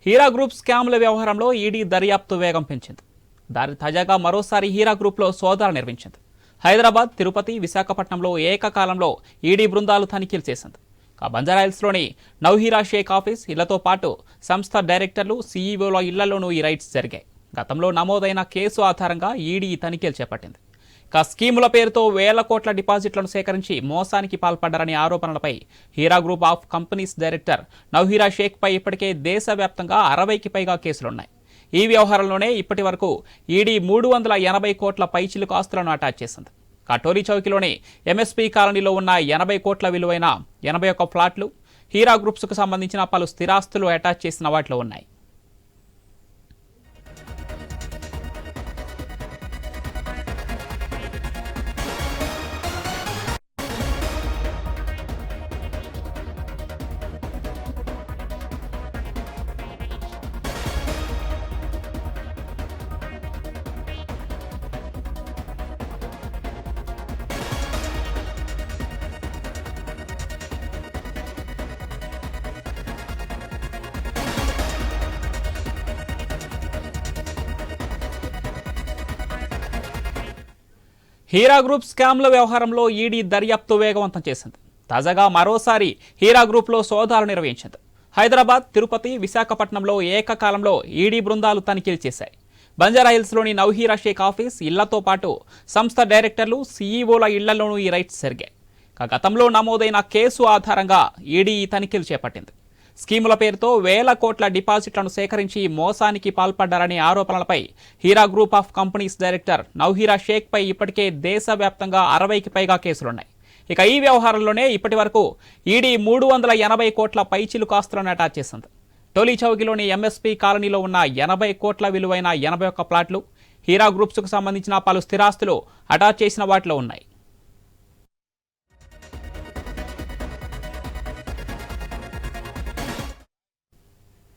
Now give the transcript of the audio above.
Heera group స్కామ్ల వ్యవహారంలో ED దర్యాప్తు వేగం పెంచింది. తాజాగా మరోసారి హీరా గ్రూప్లో సోదాలు నిర్వహించింది. హైదరాబాద్, తిరుపతి, విశాఖపట్నంలో ఏకకాలంలో ఈడీ బృందాలు తనిఖీలు చేసింది. బంజారాహిల్స్లోని నౌహీరా షేక్ ఆఫీస్, ఇళ్లతో పాటు సంస్థ డైరెక్టర్లు, సీఈఓల ఇళ్లలోనూ ఈ రైడ్స్ జరిగాయి. గతంలో నమోదైన కేసు ఆధారంగా ఈడీ తనిఖీలు చేపట్టింది. స్కీముల పేరుతో వేల కోట్ల డిపాజిట్లను సేకరించి మోసానికి పాల్పడ్డారనే ఆరోపణలపై Heera group of companies director Nowhera షేక్పై ఇప్పటికే దేశవ్యాప్తంగా 60కి పైగా కేసులున్నాయి. ఈ వ్యవహారంలోనే ఇప్పటి వరకు ఈడీ 380 కోట్ల పైచిలుకు ఆస్తులను అటాచ్ చేసింది. టోలీ చౌకీలోని ఎంఎస్పీ కాలనీలో ఉన్న 80 కోట్ల విలువైన 81 ఫ్లాట్లు, హీరా గ్రూప్స్కు సంబంధించిన పలు స్థిరాస్తులు అటాచ్ చేసిన వాటిలో ఉన్నాయి. హీరా గ్రూప్ స్కామ్ల వ్యవహారంలో ఈడీ దర్యాప్తు వేగవంతం చేసింది. తాజాగా మరోసారి హీరా గ్రూప్లో సోదాలు నిర్వహించింది. హైదరాబాద్, తిరుపతి, విశాఖపట్నంలో ఏకకాలంలో ఈడీ బృందాలు తనిఖీలు చేశాయి. బంజారాహిల్స్లోని నౌహీరా షేక్ ఆఫీస్, ఇళ్లతో పాటు సంస్థ డైరెక్టర్లు, సీఈఓల ఇళ్లలోనూ ఈ రైడ్స్ జరిగాయి. గతంలో నమోదైన కేసు ఆధారంగా ఈడీ ఈ తనిఖీలు చేపట్టింది. స్కీముల పేరుతో వేల కోట్ల డిపాజిట్లను సేకరించి మోసానికి పాల్పడ్డారనే ఆరోపణలపై Heera group of companies director Nowhera షేక్పై ఇప్పటికే దేశవ్యాప్తంగా 60కి పైగా కేసులున్నాయి. ఈ వ్యవహారంలోనే ఇప్పటి వరకు ఈడీ 380 కోట్ల పైచిలుకు ఆస్తులను అటాచ్ చేసింది. టోలీ చౌకీలోని ఎంఎస్పీ కాలనీలో ఉన్న 80 కోట్ల విలువైన 81 ప్లాట్లు, హీరా గ్రూప్స్కు సంబంధించిన పలు స్థిరాస్తులు అటాచ్ చేసిన వాటిలో ఉన్నాయి.